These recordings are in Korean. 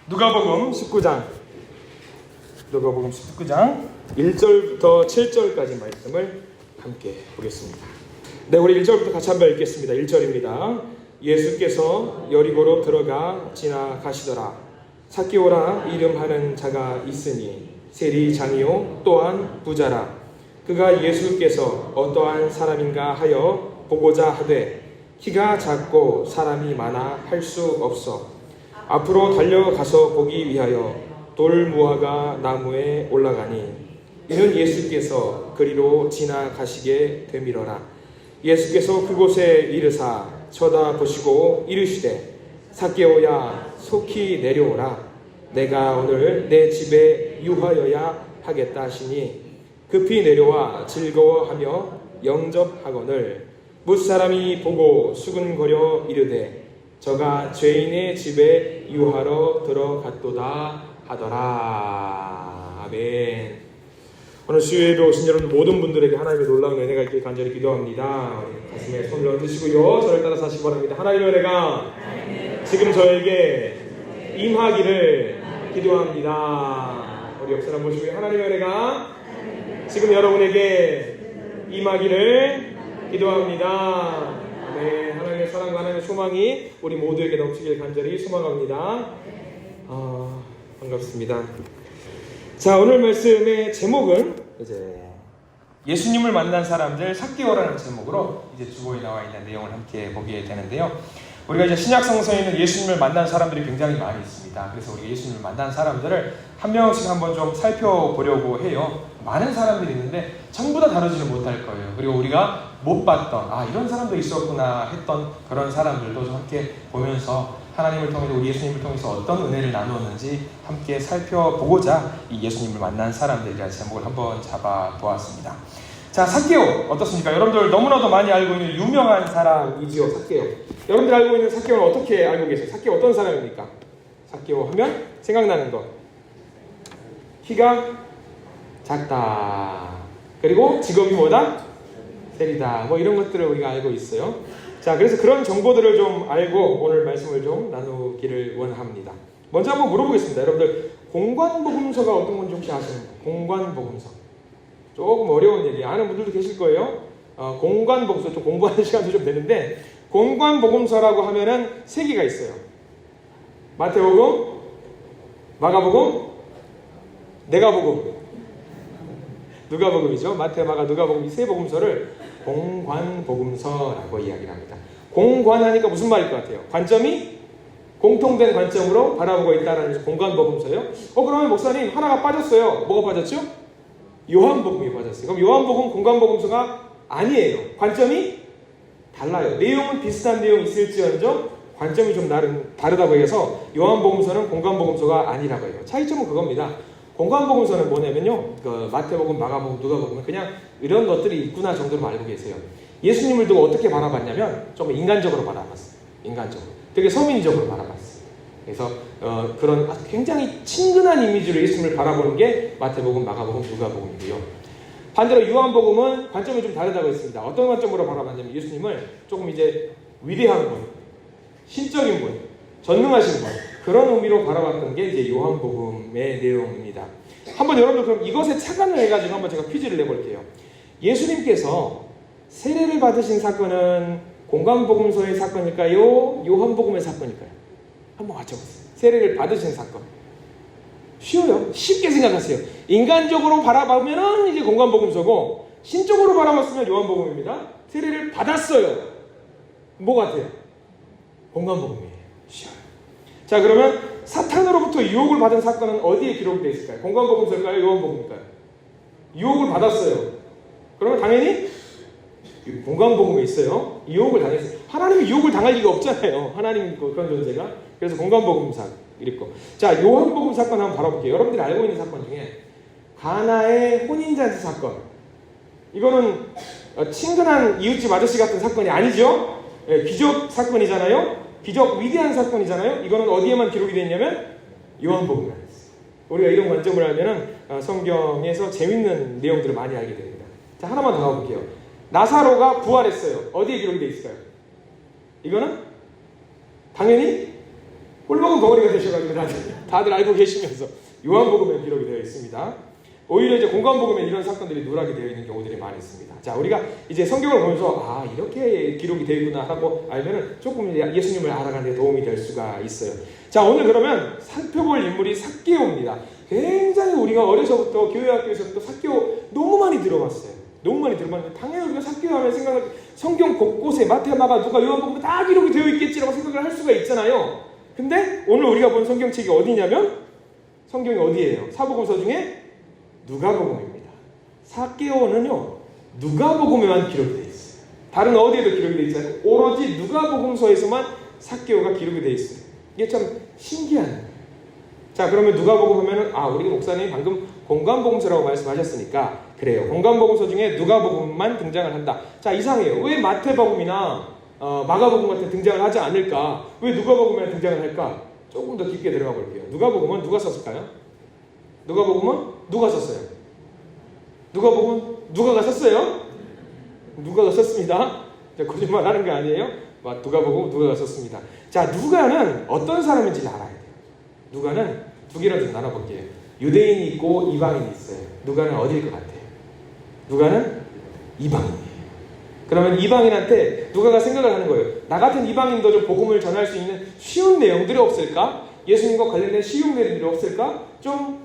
누가복음 19장 1절부터 7절까지 말씀을 함께 보겠습니다. 네, 우리 1절부터 같이 한번 읽겠습니다. 1절입니다. 예수께서 여리고로 들어가 지나가시더라. 삭개오라 이름하는 자가 있으니 세리장이요 또한 부자라. 그가 예수께서 어떠한 사람인가 하여 보고자 하되 키가 작고 사람이 많아 할 수 없어 앞으로 달려가서 보기 위하여 돌무화과 나무에 올라가니 이는 예수께서 그리로 지나가시게 되밀어라. 예수께서 그곳에 이르사 쳐다보시고 이르시되 삭개오야 속히 내려오라. 내가 오늘 내 집에 유하여야 하겠다 하시니 급히 내려와 즐거워하며 영접하거늘 뭇사람이 보고 수근거려 이르되 저가 죄인의 집에 유하러 들어갔도다 하더라. 아멘. 오늘 수요일에 오신 여러분 모든 분들에게 하나님의 놀라운 은혜가 있길 간절히 기도합니다. 가슴에 손을 얹으시고요. 저를 따라서 하시기 바랍니다. 하나님의 은혜가 지금 저에게 임하기를 기도합니다. 우리 옆 사람 보시고 하나님의 은혜가 지금 여러분에게 임하기를 기도합니다. 네, 하나님의 사랑과 하나님의 소망이 우리 모두에게 넘치길 간절히 소망합니다. 반갑습니다. 자, 오늘 말씀의 제목은 이제 예수님을 만난 사람들 삭개오라는 제목으로 이제 주보에 나와 있는 내용을 함께 보게 되는데요. 우리가 이제 신약 성서에는 예수님을 만난 사람들이 굉장히 많이 있습니다. 그래서 우리가 예수님을 만난 사람들을 한 명씩 한번 좀 살펴보려고 해요. 많은 사람들이 있는데 전부 다 다루지는 못할 거예요. 그리고 우리가 못 봤던 이런 사람도 있었구나 했던 그런 사람들도 좀 함께 보면서 하나님을 통해서 우리 예수님을 통해서 어떤 은혜를 나누었는지 함께 살펴보고자 이 예수님을 만난 사람들이라는 제목을 한번 잡아보았습니다. 자, 삭개오 어떻습니까? 여러분들 너무나도 많이 알고 있는 유명한 사람이지요. 삭개오. 여러분들 알고 있는 삭개오는 어떻게 알고 계세요? 삭개오 어떤 사람입니까? 삭개오 하면 생각나는 것, 키가 작다, 그리고 직업이 뭐다? 세리다, 뭐 이런 것들을 우리가 알고 있어요. 자, 그래서 그런 정보들을 좀 알고 오늘 말씀을 좀 나누기를 원합니다. 먼저 한번 물어보겠습니다. 여러분들 공관복음서가 어떤 건지 혹시 아시나요? 공관복음서 조금 어려운 얘기 아는 분들도 계실 거예요. 공관복음서 좀 공부하는 시간도 좀 되는데, 공관복음서라고 하면은 세 개가 있어요. 마태복음, 마가복음, 내가복음, 누가복음이죠. 마태, 마가, 누가복음 이 세 복음서를 공관복음서라고 이야기를 합니다. 공관하니까 무슨 말일 것 같아요? 관점이 공통된 관점으로 바라보고 있다는 공관복음서예요. 그러면 목사님 하나가 빠졌어요. 뭐가 빠졌죠? 요한복음이 빠졌어요. 그럼 요한복음 공관복음서가 아니에요. 관점이 달라요. 내용은 비슷한 내용이 있을지언정 관점이 좀 다르다고 해서 요한복음서는 공관복음서가 아니라고 해요. 차이점은 그겁니다. 공관복음서는 뭐냐면요, 마태복음, 마가복음, 누가복음은 그냥 이런 것들이 있구나 정도로 알고 계세요. 예수님을 두고 어떻게 바라봤냐면 좀 인간적으로 바라봤어요. 인간적으로. 되게 서민적으로 바라봤어요. 그래서 그런 굉장히 친근한 이미지로 예수님을 바라보는 게 마태복음, 마가복음, 누가복음이고요. 반대로 요한복음은 관점이 좀 다르다고 했습니다. 어떤 관점으로 바라봤냐면 예수님을 조금 이제 위대한 분, 신적인 분, 전능하신 분, 그런 의미로 바라봤던 게 이제 요한복음의 내용입니다. 한번 여러분들 그럼 이것에 착안을 해가지고 한번 제가 퀴즈를 내볼게요. 예수님께서 세례를 받으신 사건은 공관복음서의 사건일까요? 요한복음의 사건일까요? 한번 맞춰보세요. 세례를 받으신 사건. 쉬워요. 쉽게 생각하세요. 인간적으로 바라보면은 이제 공관복음서고, 신적으로 바라봤으면 요한복음입니다. 세례를 받았어요. 뭐 같아요? 공관복음이에요. 쉬워요. 자, 그러면 사탄으로부터 유혹을 받은 사건은 어디에 기록되어 있을까요? 공관복음서일까요? 요한복음일까요? 유혹을 받았어요. 그러면 당연히 공관복음에 있어요. 유혹을 당했어요. 하나님이 유혹을 당할 리가 없잖아요. 하나님 그런 존재가. 그래서 공관복음사 이랬고. 자, 요한복음 사건 한번 바라볼게요. 여러분들이 알고 있는 사건 중에 가나의 혼인잔치 사건. 이거는 친근한 이웃집 아저씨 같은 사건이 아니죠. 기적 사건이잖아요. 기적 위대한 사건이잖아요. 이거는 어디에만 기록이 되어 있냐면 요한복음에 있어요. 우리가 이런 관점을 알면은 성경에서 재밌는 내용들을 많이 알게 됩니다. 자, 하나만 더 가볼게요. 나사로가 부활했어요. 어디에 기록이 되어 있을까요? 이거는 당연히 꿀먹은 덩어리가 되셔가지고 다들 알고 계시면서 요한복음에 기록이 되어 있습니다. 오히려 이제 공관복음에 이런 사건들이 누락이 되어 있는 경우들이 많이 있습니다. 자, 우리가 이제 성경을 보면서 이렇게 기록이 되어 있구나 하고 알면은 조금 예수님을 알아가는 데 도움이 될 수가 있어요. 자, 오늘 그러면 살펴볼 인물이 삭개오입니다. 굉장히 우리가 어려서부터 교회학교에서부터 삭개오 너무 많이 들어봤어요. 너무 많이 들어봤는데 당연히 우리가 삭개오 하면 생각을 성경 곳곳에 마태, 마가, 누가, 요한복음에 다 기록이 되어 있겠지라고 생각을 할 수가 있잖아요. 근데 오늘 우리가 본 성경책이 어디냐면 성경이 어디예요? 사복음서 중에 누가복음입니다. 삭개오는요 누가복음에만 기록이 되어 있어요. 다른 어디에도 기록이 되어 있지 않아요. 오로지 누가복음서에서만 삭개오가 기록이 되어 있어요. 이게 참 신기한 거예요. 자, 그러면 누가복음 하면은 우리 목사님 방금 공관복음서라고 말씀하셨으니까 그래요. 공관복음서 중에 누가복음만 등장을 한다. 자, 이상해요. 왜 마태복음이나 마가복음 같은 등장을 하지 않을까? 왜 누가복음에 등장을 할까? 조금 더 깊게 들어가 볼게요. 누가복음은 누가 썼을까요? 누가복음은 누가 썼어요? 누가복음은 누가가 썼어요? 누가가 썼습니다. 거짓말 하는 게 아니에요. 누가복음 누가가 썼습니다. 자, 누가는 어떤 사람인지 알아야 돼요. 누가는 두 개로 좀 나눠볼게요. 유대인이 있고 이방인이 있어요. 누가는 어디일 것 같아요? 누가는 이방인이에요. 그러면 이방인한테 누가가 생각을 하는 거예요. 나 같은 이방인도 좀 복음을 전할 수 있는 쉬운 내용들이 없을까? 예수님과 관련된 쉬운 내용들이 없을까? 좀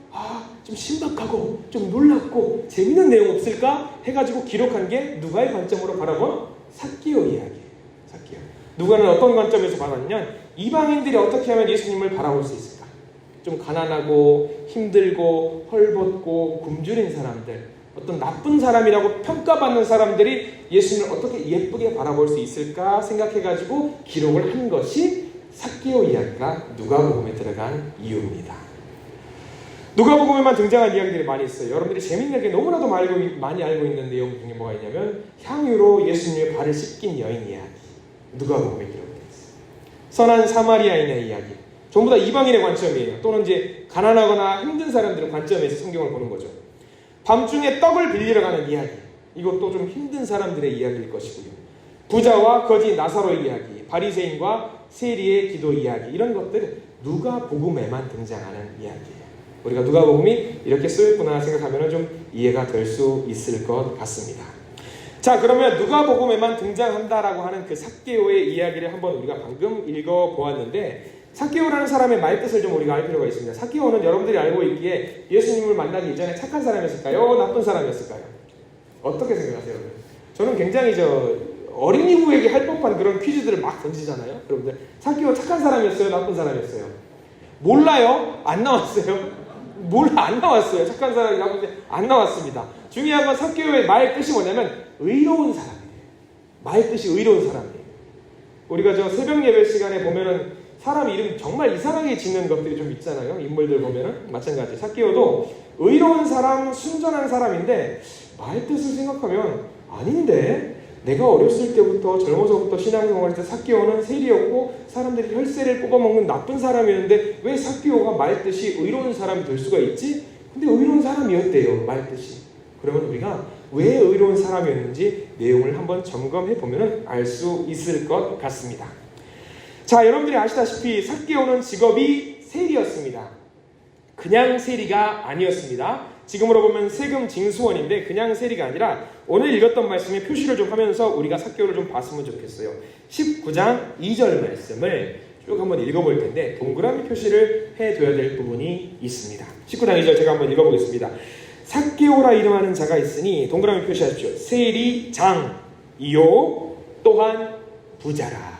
신박하고 좀 놀랍고 재밌는 내용 없을까? 해가지고 기록한 게 누가의 관점으로 바라본 삭개오 이야기예요. 삭개오. 누가는 어떤 관점에서 바라봤냐면 이방인들이 어떻게 하면 예수님을 바라볼 수 있을까? 좀 가난하고 힘들고 헐벗고 굶주린 사람들, 어떤 나쁜 사람이라고 평가받는 사람들이 예수님을 어떻게 예쁘게 바라볼 수 있을까 생각해가지고 기록을 한 것이 삭개오 이야기가 누가복음에 들어간 이유입니다. 누가복음에만 등장한 이야기들이 많이 있어요. 여러분들이 재밌게 너무나도 많이 알고 있는 내용 중에 뭐가 있냐면 향유로 예수님의 발을 씻긴 여인 이야기. 누가복음에 기록되어 있어요. 선한 사마리아인의 이야기. 전부 다 이방인의 관점이에요. 또는 이제 가난하거나 힘든 사람들의 관점에서 성경을 보는 거죠. 밤중에 떡을 빌리러 가는 이야기. 이것도 좀 힘든 사람들의 이야기일 것이고요. 부자와 거지 나사로의 이야기, 바리새인과 세리의 기도 이야기, 이런 것들 누가복음에만 등장하는 이야기예요. 우리가 누가복음이 이렇게 쓰였구나 생각하면 좀 이해가 될 수 있을 것 같습니다. 자, 그러면 누가복음에만 등장한다라고 하는 그 삭개오의 이야기를 한번 우리가 방금 읽어보았는데, 삭개오라는 사람의 말뜻을 좀 우리가 알 필요가 있습니다. 삭개오는 여러분들이 알고 있기에 예수님을 만나기 이전에 착한 사람이었을까요? 나쁜 사람이었을까요? 어떻게 생각하세요? 저는 굉장히 어린이부에게 할 법한 그런 퀴즈들을 막 던지잖아요. 여러분들, 삭개오 착한 사람이었어요? 나쁜 사람이었어요? 몰라요? 안 나왔어요? 안 나왔어요. 착한 사람이라고 안 나왔습니다. 중요한 건 삭개오의 말 뜻이 뭐냐면 의로운 사람이에요. 말 뜻이 의로운 사람이에요. 우리가 새벽 예배 시간에 보면은 사람 이름 정말 이상하게 짓는 것들이 좀 있잖아요. 인물들 보면은 마찬가지. 삭개오도 의로운 사람, 순전한 사람인데 말 뜻을 생각하면 아닌데, 내가 어렸을 때부터 젊어서부터 신앙생활할 때 삭개오는 세리였고 사람들이 혈세를 뽑아먹는 나쁜 사람이었는데 왜 삭개오가 말뜻이 의로운 사람이 될 수가 있지? 근데 의로운 사람이었대요, 말뜻이. 그러면 우리가 왜 의로운 사람이었는지 내용을 한번 점검해보면 알 수 있을 것 같습니다. 자, 여러분들이 아시다시피 삭개오는 직업이 세리였습니다. 그냥 세리가 아니었습니다. 지금으로 보면 세금 징수원인데 그냥 세리가 아니라 오늘 읽었던 말씀에 표시를 좀 하면서 우리가 삭개오를 좀 봤으면 좋겠어요. 19장 2절 말씀을 쭉 한번 읽어볼 텐데 동그라미 표시를 해둬야 될 부분이 있습니다. 19장 2절 제가 한번 읽어보겠습니다. 삭개오라 이름하는 자가 있으니 동그라미 표시하십시오. 세리장이요 또한 부자라.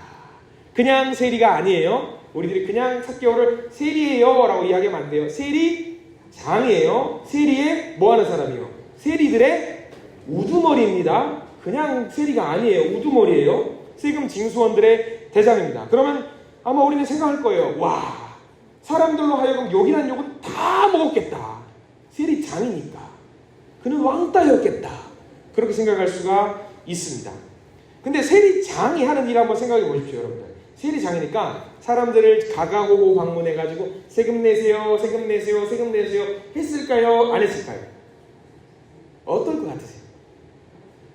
그냥 세리가 아니에요. 우리들이 그냥 삭개오를 세리예요 라고 이야기하면 안 돼요. 세리장이에요. 세리의 뭐하는 사람이요? 세리들의 우두머리입니다. 그냥 세리가 아니에요. 우두머리예요. 세금 징수원들의 대장입니다. 그러면 아마 우리는 생각할 거예요. 와, 사람들로 하여금 욕이란 욕은 다 먹었겠다. 세리장이니까. 그는 왕따였겠다. 그렇게 생각할 수가 있습니다. 근데 세리장이 하는 일 한번 생각해 보십시오, 여러분들. 세리장이니까 사람들을 가가호호 방문해가지고 세금 내세요, 세금 내세요, 세금 내세요 했을까요? 안 했을까요? 어떨 것 같으세요?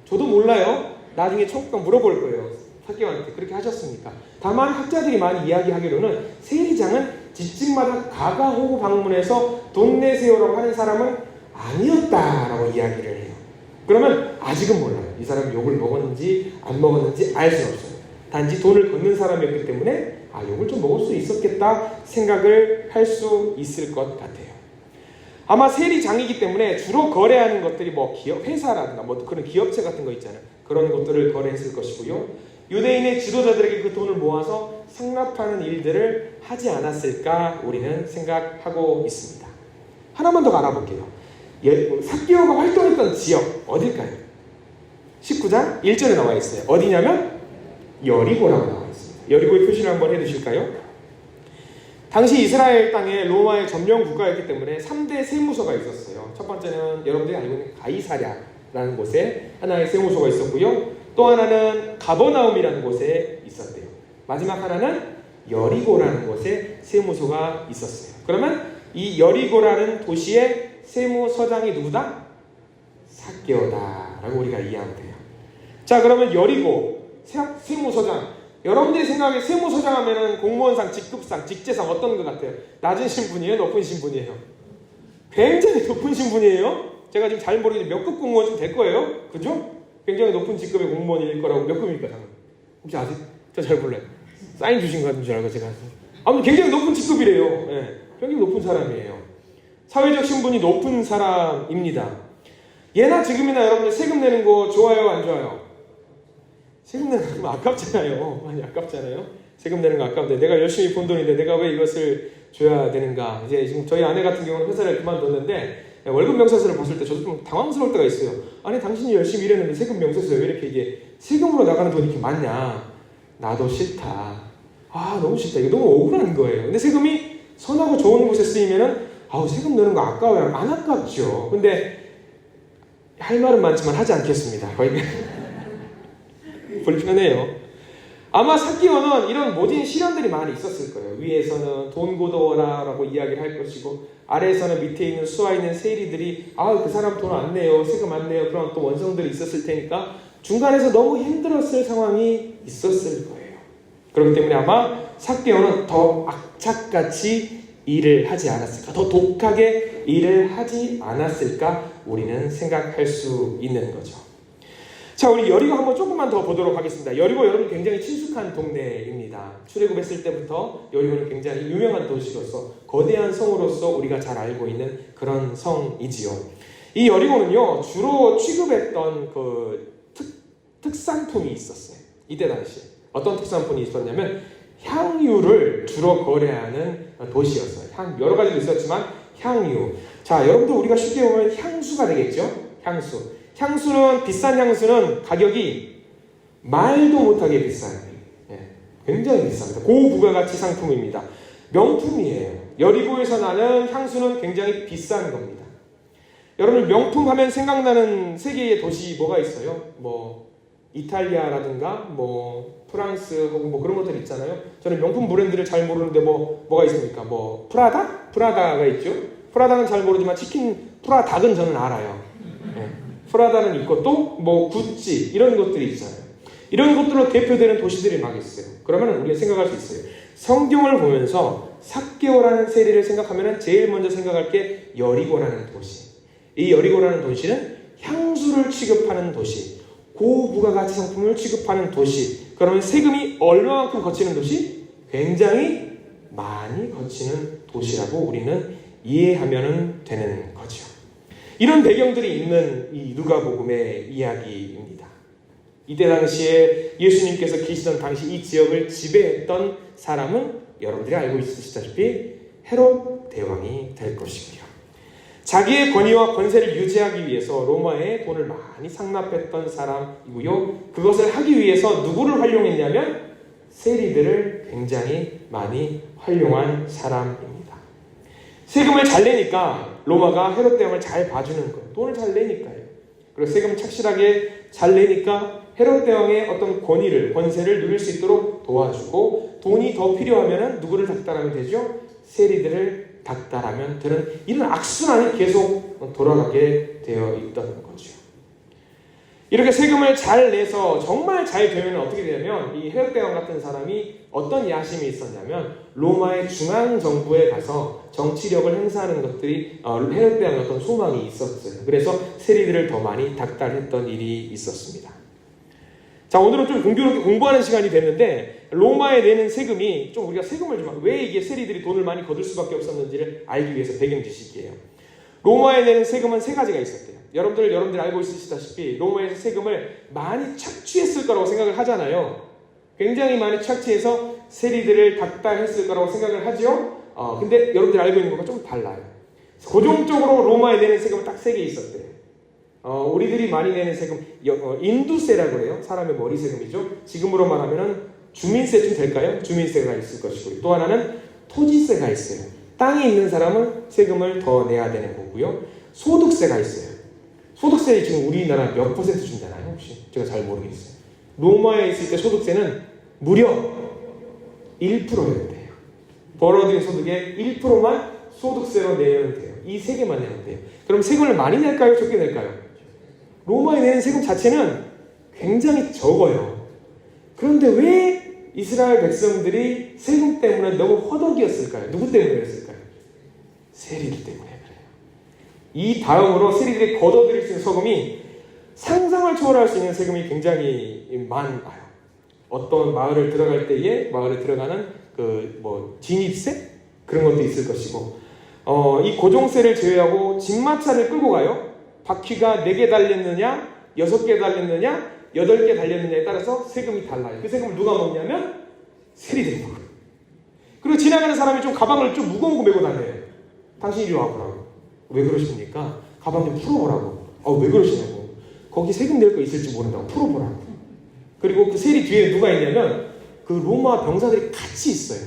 저도 몰라요. 나중에 천국가 물어볼 거예요. 학교한테 그렇게 하셨습니까? 다만 학자들이 많이 이야기하기로는 세리장은 집집마다 가가호호 방문해서 돈 내세요라고 하는 사람은 아니었다라고 이야기를 해요. 그러면 아직은 몰라요. 이 사람이 욕을 먹었는지 안 먹었는지 알 수는 없어요. 단지 돈을 걷는 사람이었기 때문에 욕을 좀 먹을 수 있었겠다 생각을 할 수 있을 것 같아요. 아마 세리장이기 때문에 주로 거래하는 것들이 뭐 기업 회사라든가 뭐 그런 기업체 같은 거 있잖아요. 그런 것들을 거래했을 것이고요. 유대인의 지도자들에게 그 돈을 모아서 상납하는 일들을 하지 않았을까 우리는 생각하고 있습니다. 하나만 더 알아볼게요. 삭개오가 활동했던 지역 어딜까요? 19장 1절에 나와 있어요. 어디냐면 여리고라고 나와 있습니다. 여리고의 표시를 한번 해두실까요? 당시 이스라엘 땅에 로마의 점령 국가였기 때문에 3대 세무서가 있었어요. 첫 번째는 여러분들이 알고 있는 가이사랴라는 곳에 하나의 세무서가 있었고요. 또 하나는 가버나움이라는 곳에 있었대요. 마지막 하나는 여리고라는 곳에 세무서가 있었어요. 그러면 이 여리고라는 도시의 세무서장이 누구다? 삭개오다라고 우리가 이해하면 돼요. 자, 그러면 여리고 세무서장, 여러분들이 생각하기에 세무서장 하면은 공무원상, 직급상, 직제상 어떤 것 같아요? 낮은 신분이에요? 높은 신분이에요? 굉장히 높은 신분이에요. 제가 지금 잘 모르겠는데 몇 급 공무원 좀 될 거예요? 그죠? 굉장히 높은 직급의 공무원일 거라고. 몇 급입니까? 혹시 아세요? 저 잘 몰라요. 사인 주신 거 같은 줄 알고 제가. 아무튼 굉장히 높은 직급이래요. 네, 굉장히 높은 사람이에요. 사회적 신분이 높은 사람입니다. 예나 지금이나 여러분들 세금 내는 거 좋아요? 안 좋아요? 세금 내는 거 아깝잖아요. 많이 아깝잖아요. 세금 내는 거 아까운데 내가 열심히 번 돈인데 내가 왜 이것을 줘야 되는가. 이제 지금 저희 아내 같은 경우는 회사를 그만뒀는데 월급 명세서를 봤을 때 저도 좀 당황스러울 때가 있어요. 아니 당신이 열심히 일했는데 세금 명세서에 왜 이렇게 이게 세금으로 나가는 돈이 이렇게 많냐. 나도 싫다. 너무 싫다. 이거 너무 억울한 거예요. 근데 세금이 선하고 좋은 곳에 쓰이면은 세금 내는 거 아까워요. 안 아깝죠. 근데 할 말은 많지만 하지 않겠습니다. 거기가 불편해요. 아마 삭개오는 이런 모진 시련들이 많이 있었을 거예요. 위에서는 돈 고도라라고 이야기를 할 것이고 아래에서는 밑에 있는 수하 있는 세리들이 그 사람 돈 안 내요. 세금 안 내요. 그런 또 원성들이 있었을 테니까 중간에서 너무 힘들었을 상황이 있었을 거예요. 그렇기 때문에 아마 삭개오는 더 악착같이 일을 하지 않았을까? 더 독하게 일을 하지 않았을까? 우리는 생각할 수 있는 거죠. 자, 우리 여리고 한번 조금만 더 보도록 하겠습니다. 여리고 여러분 굉장히 친숙한 동네입니다. 출애굽했을 때부터 여리고는 굉장히 유명한 도시로서 거대한 성으로서 우리가 잘 알고 있는 그런 성이지요. 이 여리고는요 주로 취급했던 그 특산품이 있었어요. 이때 당시 어떤 특산품이 있었냐면 향유를 주로 거래하는 도시였어요. 여러 가지도 있었지만 향유. 자, 여러분들 우리가 쉽게 보면 향수가 되겠죠. 향수는 비싼 향수는 가격이 말도 못하게 비싸요. 굉장히 비쌉니다. 고부가가치 상품입니다. 명품이에요. 여리고에서 나는 향수는 굉장히 비싼 겁니다. 여러분 명품 하면 생각나는 세계의 도시 뭐가 있어요? 뭐 이탈리아라든가 뭐 프랑스 혹은 뭐 그런 것들 있잖아요. 저는 명품 브랜드를 잘 모르는데 뭐가 있습니까? 뭐 프라다가 있죠. 프라다는 잘 모르지만 치킨 프라닭은 저는 알아요. 프라다는 있고 또 뭐 구찌 이런 것들이 있잖아요. 이런 것들로 대표되는 도시들이 막 있어요. 그러면 우리가 생각할 수 있어요. 성경을 보면서 삭개오라는 세리를 생각하면 제일 먼저 생각할 게 여리고라는 도시. 이 여리고라는 도시는 향수를 취급하는 도시, 고부가가치 상품을 취급하는 도시. 그러면 세금이 얼마만큼 거치는 도시? 굉장히 많이 거치는 도시라고 우리는 이해하면 되는 거죠. 이런 배경들이 있는 이 누가복음의 이야기입니다. 이때 당시에 예수님께서 계시던 당시 이 지역을 지배했던 사람은 여러분들이 알고 있으시다시피 헤롯 대왕이 될 것이고요. 자기의 권위와 권세를 유지하기 위해서 로마에 돈을 많이 상납했던 사람이고요. 그것을 하기 위해서 누구를 활용했냐면 세리들을 굉장히 많이 활용한 사람입니다. 세금을 잘 내니까 로마가 헤롯 대왕을 잘 봐주는 거예요. 돈을 잘 내니까요. 그리고 세금 착실하게 잘 내니까 헤롯 대왕의 어떤 권세를 누릴 수 있도록 도와주고 돈이 더 필요하면 누구를 닥달하면 되죠? 세리들을 닥달하면 되는 이런 악순환이 계속 돌아가게 되어 있던 거죠. 이렇게 세금을 잘 내서 정말 잘 되면 어떻게 되냐면 이 헤롯대왕 같은 사람이 어떤 야심이 있었냐면 로마의 중앙정부에 가서 정치력을 행사하는 것들이 헤롯대왕의 어떤 소망이 있었어요. 그래서 세리들을 더 많이 닥달했던 일이 있었습니다. 자, 오늘은 좀 공교롭게 공부하는 시간이 됐는데 로마에 내는 세금이 좀 우리가 세금을 좀 왜 이게 세리들이 돈을 많이 거둘 수밖에 없었는지를 알기 위해서 배경 지식이에요. 로마에 내는 세금은 세 가지가 있었대요. 여러분들이 알고 있으시다시피 로마에서 세금을 많이 착취했을 거라고 생각을 하잖아요. 굉장히 많이 착취해서 세리들을 닥달했을 거라고 생각을 하죠. 근데 여러분들이 알고 있는 것과 좀 달라요. 고정적으로 로마에 내는 세금은 딱 세 개 있었대요. 우리들이 많이 내는 세금, 인두세라고 해요. 사람의 머리 세금이죠. 지금으로 말하면 주민세쯤 될까요? 주민세가 있을 것이고, 또 하나는 토지세가 있어요. 땅이 있는 사람은 세금을 더 내야 되는 거고요. 소득세가 있어요. 소득세 지금 우리나라 몇 퍼센트 준다나요? 혹시? 제가 잘 모르겠어요. 로마에 있을 때 소득세는 무려 1%였대요. 벌어들인 소득의 1%만 소득세로 내면 돼요. 이 세 개만 내면 돼요. 그럼 세금을 많이 낼까요? 적게 낼까요? 로마에 내는 세금 자체는 굉장히 적어요. 그런데 왜 이스라엘 백성들이 세금 때문에 너무 허덕이었을까요? 누구 때문에 그랬을까요? 세리들 때문에 그래요. 이 다음으로 세리들이 걷어들일 수 있는 세금이 상상을 초월할 수 있는 세금이 굉장히 많아요. 어떤 마을을 들어갈 때에 마을에 들어가는 진입세? 그런 것도 있을 것이고, 이 고종세를 제외하고 진마차를 끌고 가요. 바퀴가 4개 달렸느냐, 6개 달렸느냐, 8개 달렸느냐에 따라서 세금이 달라요. 그 세금을 누가 먹냐면 세리들이 먹어요. 그리고 지나가는 사람이 좀 가방을 좀 무거운 거 메고 다녀요. 당신 이리 와보라고. 왜 그러십니까? 가방 좀 풀어보라고. 왜 그러시냐고. 거기 세금 낼 거 있을지 모른다고. 풀어보라고. 그리고 그 세리 뒤에 누가 있냐면 그 로마 병사들이 같이 있어요.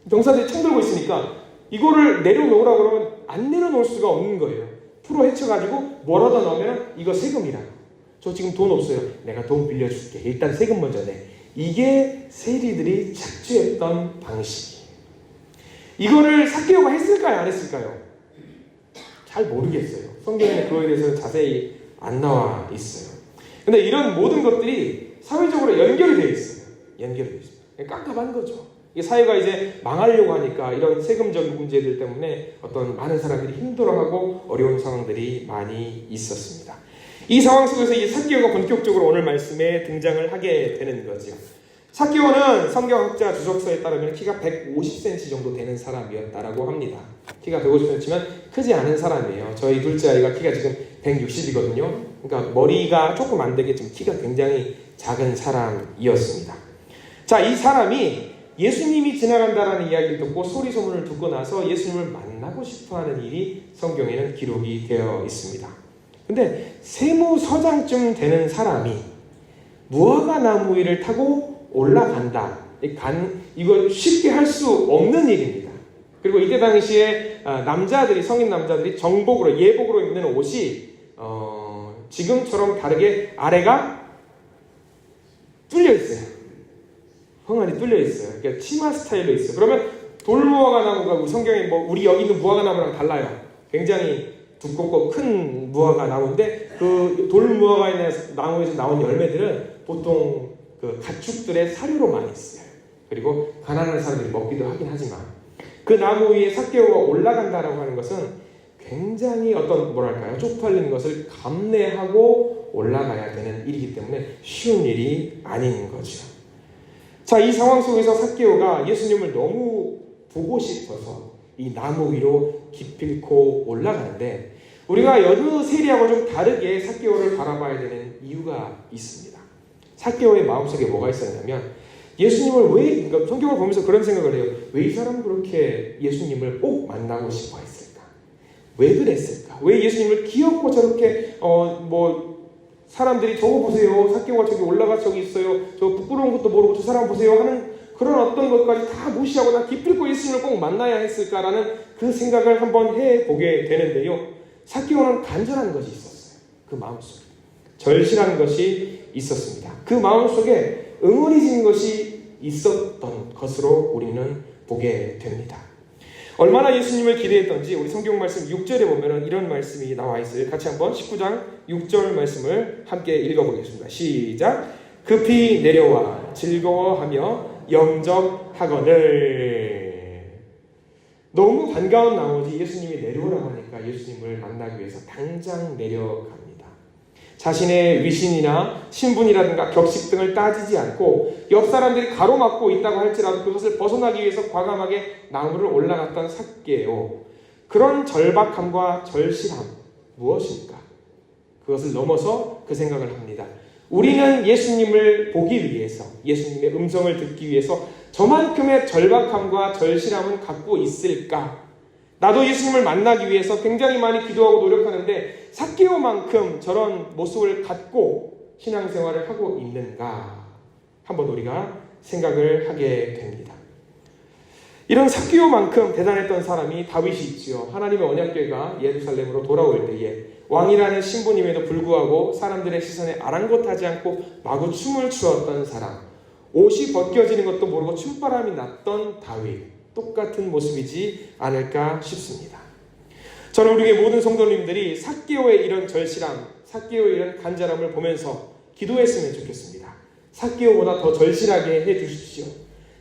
병사들이 총 들고 있으니까 이거를 내려놓으라고 그러면 안 내려놓을 수가 없는 거예요. 풀어 헤쳐가지고 뭐라도 넣으면 이거 세금이라고. 저 지금 돈 없어요. 내가 돈 빌려줄게. 일단 세금 먼저 내. 이게 세리들이 착취했던 방식이에요. 이거를 삭개오가 했을까요? 안 했을까요? 잘 모르겠어요. 성경에는 그거에 대해서 자세히 안 나와 있어요. 근데 이런 모든 것들이 사회적으로 연결이 되어 있어요. 연결이 되어 있습니다. 깝깝한 거죠. 사회가 이제 망하려고 하니까 이런 세금적인 문제들 때문에 어떤 많은 사람들이 힘들어하고 어려운 상황들이 많이 있었습니다. 이 상황 속에서 이 삭개오가 본격적으로 오늘 말씀에 등장을 하게 되는 거죠. 삭개오는 성경학자 주석서에 따르면 키가 150cm 정도 되는 사람이었다라고 합니다. 키가 150cm면 크지 않은 사람이에요. 저희 둘째 아이가 키가 지금 160이거든요. 그러니까 머리가 조금 안 되겠지만 키가 굉장히 작은 사람이었습니다. 자, 이 사람이 예수님이 지나간다라는 이야기를 듣고 소리소문을 듣고 나서 예수님을 만나고 싶어하는 일이 성경에는 기록이 되어 있습니다. 근데 세무서장쯤 되는 사람이 무화과 나무 위를 타고 올라간다. 이거 쉽게 할 수 없는 일입니다. 그리고 이때 당시에 남자들이, 성인 남자들이 정복으로, 예복으로 입는 옷이 지금처럼 다르게 아래가 뚫려 있어요. 흥안이 뚫려 있어요. 그러니까 치마 스타일로 있어요. 그러면 돌무화과 나무가 성경에 우리 여기 있는 무화과 나무랑 달라요. 굉장히 두껍고 큰 무화과 나무인데 그 돌무화과 나무에서 나온 열매들은 보통 그 가축들의 사료로 많이 써요. 그리고 가난한 사람들이 먹기도 하긴 하지만 그 나무 위에 삭개오가 올라간다라고 하는 것은 굉장히 쪽팔리는 것을 감내하고 올라가야 되는 일이기 때문에 쉬운 일이 아닌 거죠. 자, 이 상황 속에서 삭개오가 예수님을 너무 보고 싶어서 이 나무 위로 기필코 올라가는데 우리가 여느 세리하고 좀 다르게 삭개오를 바라봐야 되는 이유가 있습니다. 삭개오의 마음속에 뭐가 있었냐면 예수님을 그러니까 성경을 보면서 그런 생각을 해요. 왜 이 사람은 그렇게 예수님을 꼭 만나고 싶어 했을까? 왜 그랬을까? 왜 예수님을 귀엽고 저렇게 사람들이 저거 보세요. 삭개오가 저기 올라가 저기 있어요. 저 부끄러운 것도 모르고 저 사람 보세요 하는 그런 어떤 것까지 다 무시하고 나 기필코 예수님을 꼭 만나야 했을까라는 그 생각을 한번 해보게 되는데요. 삭개오는 간절한 것이 있었어요. 그 마음속에. 절실한 것이 있었습니다. 그 마음속에 응어리진 것이 있었던 것으로 우리는 보게 됩니다. 얼마나 예수님을 기대했던지 우리 성경 말씀 6절에 보면 이런 말씀이 나와 있어요. 같이 한번 19장 6절 말씀을 함께 읽어보겠습니다. 시작. 급히 내려와 즐거워하며 영접하거늘. 너무 반가운 나머지 예수님이 내려오라고 하니까 예수님을 만나기 위해서 당장 내려갑니다. 자신의 위신이나 신분이라든가 격식 등을 따지지 않고 옆 사람들이 가로막고 있다고 할지라도 그것을 벗어나기 위해서 과감하게 나무를 올라갔던 삭개오. 그런 절박함과 절실함 무엇입니까? 그것을 넘어서 그 생각을 합니다. 우리는 예수님을 보기 위해서, 예수님의 음성을 듣기 위해서 저만큼의 절박함과 절실함은 갖고 있을까? 나도 예수님을 만나기 위해서 굉장히 많이 기도하고 노력하는데 삭개오만큼 저런 모습을 갖고 신앙생활을 하고 있는가? 한번 우리가 생각을 하게 됩니다. 이런 삭개오만큼 대단했던 사람이 다윗이 있지요. 하나님의 언약궤가 예루살렘으로 돌아올 때에 왕이라는 신분임에도 불구하고 사람들의 시선에 아랑곳하지 않고 마구 춤을 추었던 사람, 옷이 벗겨지는 것도 모르고 춤바람이 났던 다윗, 똑같은 모습이지 않을까 싶습니다. 저는 우리의 모든 성도님들이 삭개오의 이런 절실함, 삭개오의 이런 간절함을 보면서 기도했으면 좋겠습니다. 삭개오보다 더 절실하게 해주십시오.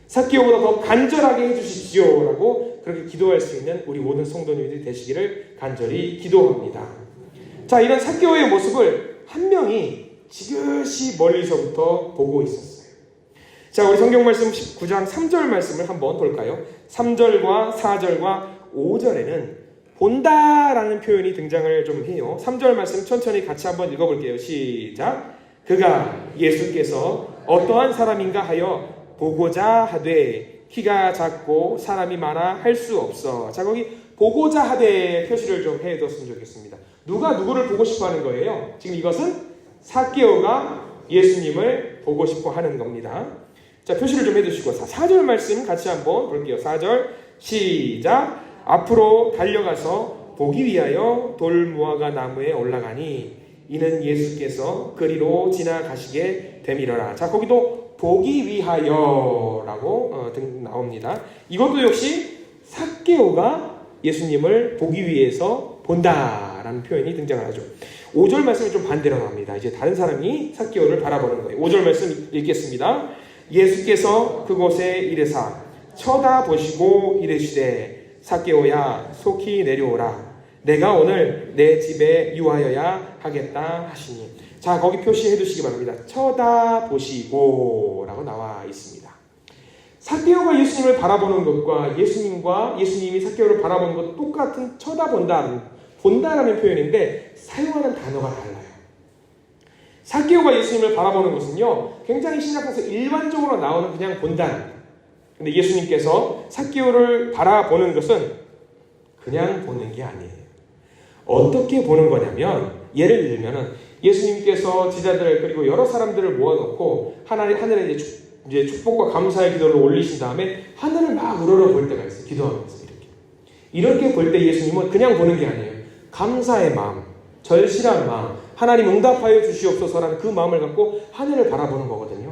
삭개오보다 더 간절하게 해주십시오 라고 그렇게 기도할 수 있는 우리 모든 성도님들이 되시기를 간절히 기도합니다. 자, 이런 삭개오의 모습을 한 명이 지그시 멀리서부터 보고 있었어요. 자, 우리 성경 말씀 19장 3절 말씀을 한번 볼까요? 3절과 4절과 5절에는 본다라는 표현이 등장을 좀 해요. 3절 말씀 천천히 같이 한번 읽어볼게요. 시작. 그가 예수께서 어떠한 사람인가 하여 보고자 하되 키가 작고 사람이 많아 할 수 없어. 자, 거기 보고자 하되 표시를 좀 해뒀으면 좋겠습니다. 누가 누구를 보고 싶어 하는 거예요? 지금 이것은 삭개오가 예수님을 보고 싶어 하는 겁니다. 자, 표시를 좀 해두시고 4절 말씀 같이 한번 볼게요. 4절 시작. 앞으로 달려가서 보기 위하여 돌무화과 나무에 올라가니 이는 예수께서 그리로 지나가시게 되밀어라. 자, 거기도 보기 위하여라고 나옵니다. 이것도 역시 삭개오가 예수님을 보기 위해서 본다라는 표현이 등장을 하죠. 5절 말씀이 좀 반대로 나옵니다. 이제 다른 사람이 삭개오를 바라보는 거예요. 5절 말씀 읽겠습니다. 예수께서 그곳에 이르사 쳐다보시고 이르시되 삭개오야 속히 내려오라. 내가 오늘 내 집에 유하여야 하겠다 하시니. 자, 거기 표시해 두시기 바랍니다. 쳐다보시고 라고 나와 있습니다. 삭개오가 예수님을 바라보는 것과 예수님이 삭개오를 바라보는 것 똑같은 본다라는 표현인데 사용하는 단어가 달라요. 삭개오가 예수님을 바라보는 것은요, 굉장히 신약에서 일반적으로 나오는 그냥 본다입니다. 근데 예수님께서 삭개오를 바라보는 것은 그냥 보는 게 아니에요. 어떻게 보는 거냐면, 예를 들면 예수님께서 제자들 그리고 여러 사람들을 모아놓고 하늘에 이제 축복과 감사의 기도를 올리신 다음에 하늘을 막 우러러 볼 때가 있어요. 기도하면서 이렇게 볼 때 예수님은 그냥 보는 게 아니에요. 감사의 마음, 절실한 마음, 하나님 응답하여 주시옵소서라는 그 마음을 갖고 하늘을 바라보는 거거든요.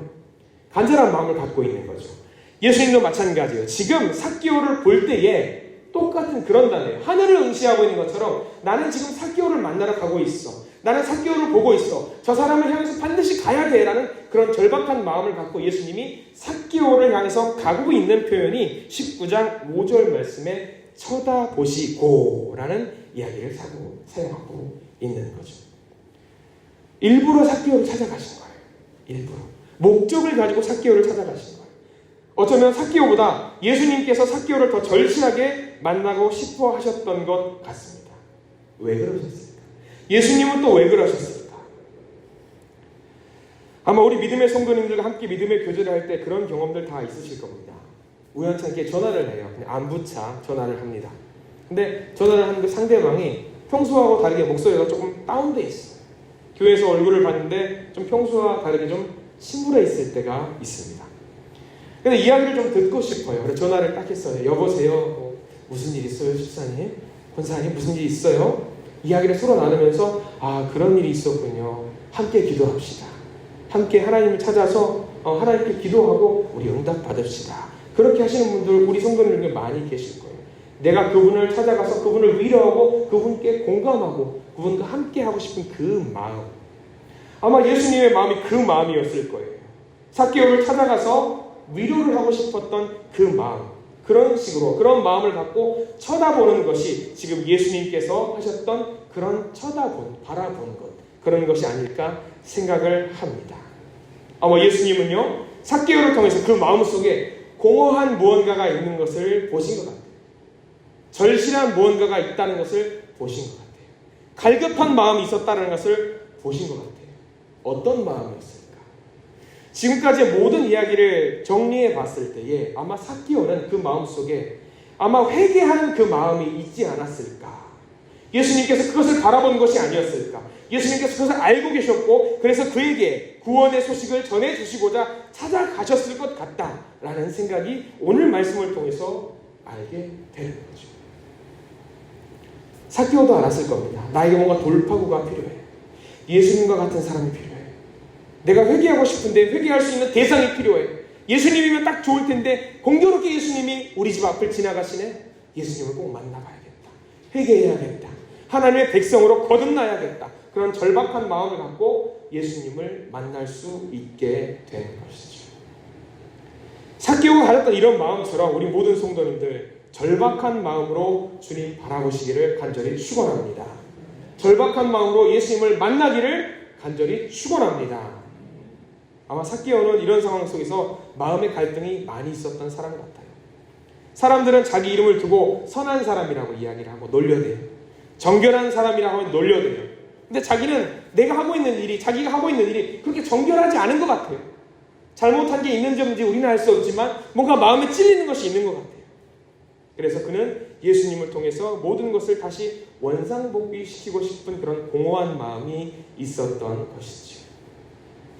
간절한 마음을 갖고 있는 거죠. 예수님도 마찬가지예요. 지금 삭개오를 볼 때에 똑같은 그런 단어예요. 하늘을 응시하고 있는 것처럼 나는 지금 삭개오를 만나러 가고 있어. 나는 삭개오를 보고 있어. 저 사람을 향해서 반드시 가야 돼 라는 그런 절박한 마음을 갖고 예수님이 삭개오를 향해서 가고 있는 표현이 19장 5절 말씀에 쳐다보시고 라는 이야기를 사용하고 있는 거죠. 일부러 삭개오를 찾아가신 거예요. 일부러. 목적을 가지고 삭개오를 찾아가신 거예요. 어쩌면 삭개오보다 예수님께서 삭개오를 더 절실하게 만나고 싶어 하셨던 것 같습니다. 왜 그러셨을까? 예수님은 또 왜 그러셨을까? 아마 우리 믿음의 성도님들과 함께 믿음의 교제를 할 때 그런 경험들 다 있으실 겁니다. 우연찮게 전화를 해요. 그냥 안부차 전화를 합니다. 근데 전화를 하는데 상대방이 평소하고 다르게 목소리가 조금 다운돼 있어요. 교회에서 얼굴을 봤는데 좀 평소와 다르게 좀 침울해 있을 때가 있습니다. 근데 이야기를 좀 듣고 싶어요. 그래서 전화를 딱 했어요. 여보세요. 무슨 일 있어요, 집사님? 권사님 무슨 일 있어요? 이야기를 서로 나누면서 그런 일이 있었군요. 함께 기도합시다. 함께 하나님을 찾아서 하나님께 기도하고 우리 응답 받읍시다. 그렇게 하시는 분들 우리 성도님 중에 많이 계실 거예요. 내가 그분을 찾아가서 그분을 위로하고 그분께 공감하고 그분과 함께 하고 싶은 그 마음. 아마 예수님의 마음이 그 마음이었을 거예요. 삭개오를 찾아가서 위로를 하고 싶었던 그 마음. 그런 식으로 그런 마음을 갖고 쳐다보는 것이 지금 예수님께서 하셨던 그런 바라본 것, 그런 것이 아닐까 생각을 합니다. 아마 예수님은요, 삭개오를 통해서 그 마음속에 공허한 무언가가 있는 것을 보신 것 같아요. 절실한 무언가가 있다는 것을 보신 것 같아요. 갈급한 마음이 있었다는 것을 보신 것 같아요. 어떤 마음이었을까? 지금까지의 모든 이야기를 정리해 봤을 때에 아마 삭개오는 그 마음속에 아마 회개하는 그 마음이 있지 않았을까? 예수님께서 그것을 바라본 것이 아니었을까? 예수님께서 그것을 알고 계셨고 그래서 그에게 구원의 소식을 전해주시고자 찾아가셨을 것 같다라는 생각이 오늘 말씀을 통해서 알게 되는 거죠. 삭개오도 알았을 겁니다. 나에게 뭔가 돌파구가 필요해. 예수님과 같은 사람이 필요해. 내가 회개하고 싶은데 회개할 수 있는 대상이 필요해. 예수님이면 딱 좋을 텐데 공교롭게 예수님이 우리 집 앞을 지나가시네. 예수님을 꼭 만나봐야겠다. 회개해야겠다. 하나님의 백성으로 거듭나야겠다. 그런 절박한 마음을 갖고 예수님을 만날 수 있게 된 것이죠. 삭개오가 가졌던 이런 마음처럼 우리 모든 성도님들 절박한 마음으로 주님 바라보시기를 간절히 축원합니다. 절박한 마음으로 예수님을 만나기를 간절히 축원합니다. 아마 삭개오는 이런 상황 속에서 마음의 갈등이 많이 있었던 사람 같아요. 사람들은 자기 이름을 두고 선한 사람이라고 이야기를 하고 놀려대요. 정결한 사람이라고 하면 놀려대요. 근데 자기는 자기가 하고 있는 일이 그렇게 정결하지 않은 것 같아요. 잘못한 게 있는지 없는지 우리는 알 수 없지만 뭔가 마음에 찔리는 것이 있는 것 같아요. 그래서 그는 예수님을 통해서 모든 것을 다시 원상복귀시키고 싶은 그런 공허한 마음이 있었던 것이죠.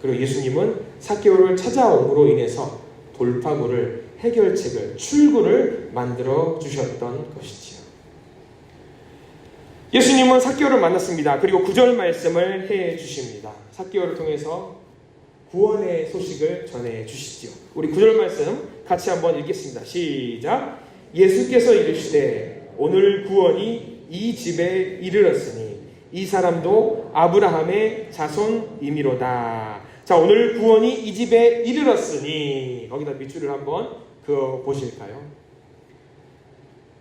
그리고 예수님은 삭개오를 찾아옴으로 인해서 돌파구를, 해결책을, 출구를 만들어 주셨던 것이지요. 예수님은 삭개오를 만났습니다. 그리고 9절 말씀을 해 주십니다. 삭개오를 통해서 구원의 소식을 전해 주시지요. 우리 9절 말씀 같이 한번 읽겠습니다. 시작. 예수께서 이르시되 오늘 구원이 이 집에 이르렀으니 이 사람도 아브라함의 자손이미로다. 자, 오늘 구원이 이 집에 이르렀으니 거기다 밑줄을 한번 그어 보실까요?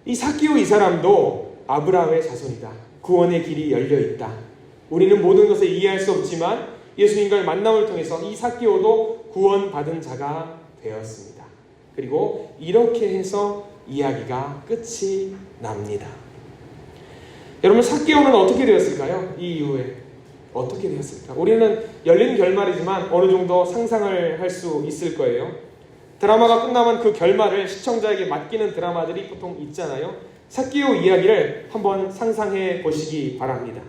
이 삭개오 이 사람도 아브라함의 자손이다. 구원의 길이 열려 있다. 우리는 모든 것을 이해할 수 없지만 예수님과의 만남을 통해서 이 삭개오도 구원받은 자가 되었습니다. 그리고 이렇게 해서 이야기가 끝이 납니다. 여러분, 삭개오는 어떻게 되었을까요? 이 이후에 어떻게 되었을까? 우리는 열린 결말이지만 어느 정도 상상을 할 수 있을 거예요. 드라마가 끝나면 그 결말을 시청자에게 맡기는 드라마들이 보통 있잖아요. 삭개오 이야기를 한번 상상해 보시기 바랍니다.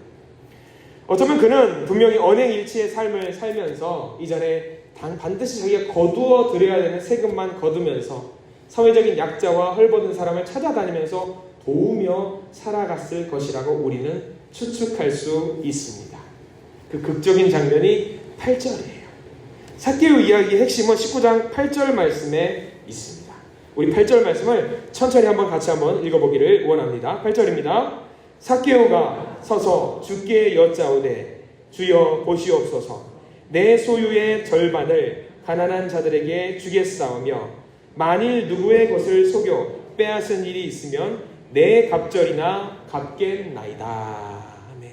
어쩌면 그는 분명히 언행일치의 삶을 살면서 이전에 반드시 자기가 거두어 드려야 되는 세금만 거두면서 사회적인 약자와 헐벗은 사람을 찾아다니면서 도우며 살아갔을 것이라고 우리는 추측할 수 있습니다. 그 극적인 장면이 8절이에요. 삭개오 이야기의 핵심은 19장 8절 말씀에 있습니다. 우리 8절 말씀을 천천히 같이 한번 읽어보기를 원합니다. 8절입니다. 삭개오가 서서 주께 여짜오되 주여 보시옵소서. 내 소유의 절반을 가난한 자들에게 주겠사오며 만일 누구의 것을 속여 빼앗은 일이 있으면 내 갑절이나 갚겠나이다. 아멘.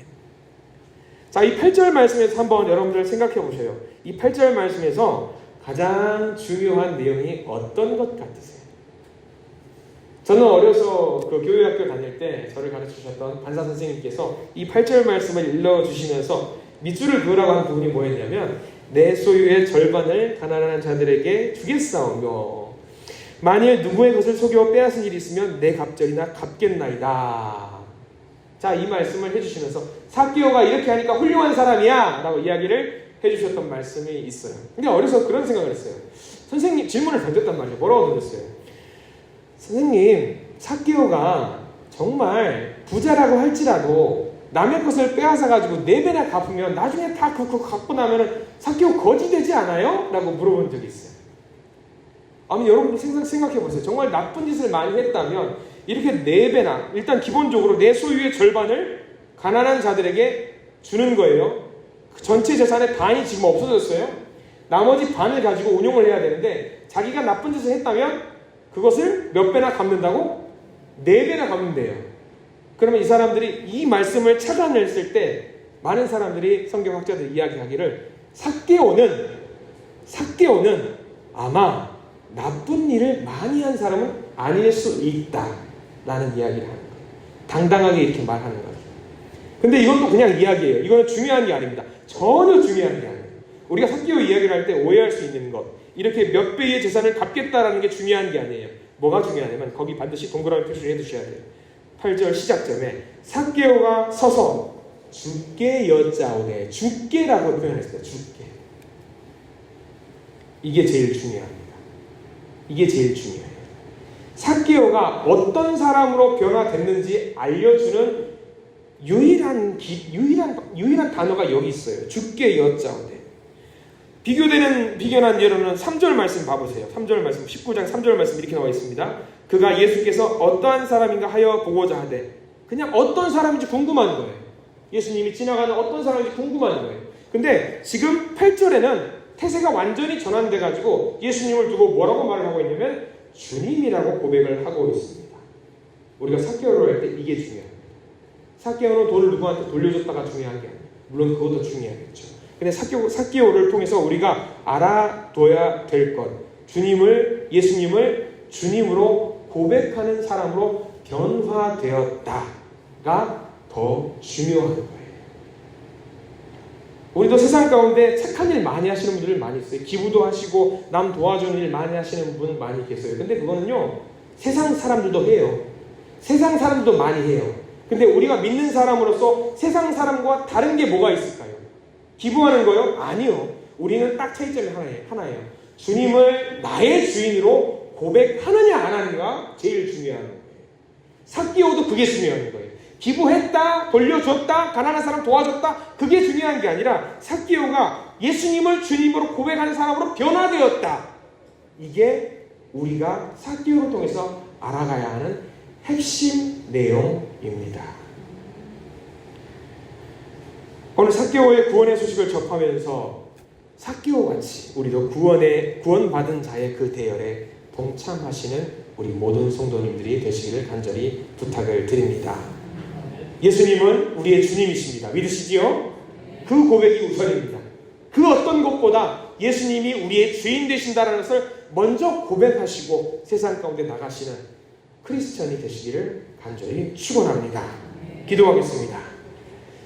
자, 이 8절 말씀에서 한번 여러분들 생각해 보세요. 이 8절 말씀에서 가장 중요한 내용이 어떤 것 같으세요? 저는 어려서 그 교회학교 다닐 때 저를 가르치셨던 반사 선생님께서 이 8절 말씀을 읽어주시면서 밑줄을 그으라고 한 부분이 뭐였냐면 내 소유의 절반을 가난한 자들에게 주겠사오며 만일 누구의 것을 속여 빼앗은 일이 있으면 내 갑절이나 갚겠나이다. 자, 이 말씀을 해주시면서 삭개오가 이렇게 하니까 훌륭한 사람이야 라고 이야기를 해주셨던 말씀이 있어요. 근데 어려서 그런 생각을 했어요. 선생님 질문을 던졌단 말이에요. 뭐라고 던졌어요? 선생님, 삭개오가 정말 부자라고 할지라도 남의 것을 빼앗아가지고 4배나 갚으면 나중에 다 그거 갚고 나면은 삭개오 거지 되지 않아요? 라고 물어본 적이 있어요. 아니, 여러분들 생각해보세요. 정말 나쁜 짓을 많이 했다면 이렇게 4배나 일단 기본적으로 내 소유의 절반을 가난한 자들에게 주는 거예요. 그 전체 재산의 반이 지금 없어졌어요. 나머지 반을 가지고 운용을 해야 되는데 자기가 나쁜 짓을 했다면 그것을 몇 배나 갚는다고? 4배나 갚는데요. 그러면 이 사람들이 이 말씀을 찾아냈을 때 많은 사람들이 성경학자들이 이야기하기를 삭개오는 아마 나쁜 일을 많이 한 사람은 아닐 수 있다라는 이야기를 하는 거예요. 당당하게 이렇게 말하는 거예요. 근데 이건 또 그냥 이야기예요. 이거는 중요한 게 아닙니다. 전혀 중요한 게 아니에요. 우리가 삭개오 이야기를 할 때 오해할 수 있는 것, 이렇게 몇 배의 재산을 갚겠다라는 게 중요한 게 아니에요. 뭐가 중요하냐면 거기 반드시 동그라미 표시를 해두셔야 돼요. 8절 시작점에 삭개오가 서서 주께 여짜오되, 주께라고 표현했어요. 주께. 이게 제일 중요합니다. 이게 제일 중요해요. 삭개오가 어떤 사람으로 변화됐는지 알려주는 유일한 단어가 여기 있어요. 주께 여짜오되. 비교난 예로는 3절 말씀 봐보세요. 3절 말씀, 19장 3절 말씀 이렇게 나와 있습니다. 그가 예수께서 어떠한 사람인가 하여 보고자 하되, 그냥 어떤 사람인지 궁금한 거예요. 예수님이 지나가는 어떤 사람인지 궁금한 거예요. 근데 지금 8절에는 태세가 완전히 전환돼가지고 예수님을 두고 뭐라고 말을 하고 있냐면 주님이라고 고백을 하고 있습니다. 우리가 삭개오를 할 때 이게 중요합니다. 삭개오는 돈을 누구한테 돌려줬다가 중요한 게 아니에요. 물론 그것도 중요하겠죠. 근데 삭개오를 통해서 우리가 알아둬야 될 것, 예수님을 주님으로 고백하는 사람으로 변화되었다가 더 중요한 거예요. 우리도 세상 가운데 착한 일 많이 하시는 분들 많이 있어요. 기부도 하시고 남 도와주는 일 많이 하시는 분 많이 계세요. 근데 그거는요, 세상 사람들도 해요. 세상 사람들도 많이 해요. 근데 우리가 믿는 사람으로서 세상 사람과 다른 게 뭐가 있을까요? 기부하는 거요? 아니요. 우리는 딱 차이점이 하나예요. 주님을 나의 주인으로 고백하느냐 안 하느냐가 제일 중요한 거예요. 삭개오도 그게 중요한 거예요. 기부했다, 돌려줬다, 가난한 사람 도와줬다, 그게 중요한 게 아니라 삭개오가 예수님을 주님으로 고백하는 사람으로 변화되었다. 이게 우리가 삭개오를 통해서 알아가야 하는 핵심 내용입니다. 오늘 삭개오의 구원의 소식을 접하면서 삭개오같이 우리도 구원받은 자의 그 대열에 동참하시는 우리 모든 성도님들이 되시기를 간절히 부탁을 드립니다. 예수님은 우리의 주님이십니다. 믿으시지요? 그 고백이 우선입니다. 그 어떤 것보다 예수님이 우리의 주인 되신다는 것을 먼저 고백하시고 세상 가운데 나가시는 크리스천이 되시기를 간절히 축원합니다. 기도하겠습니다.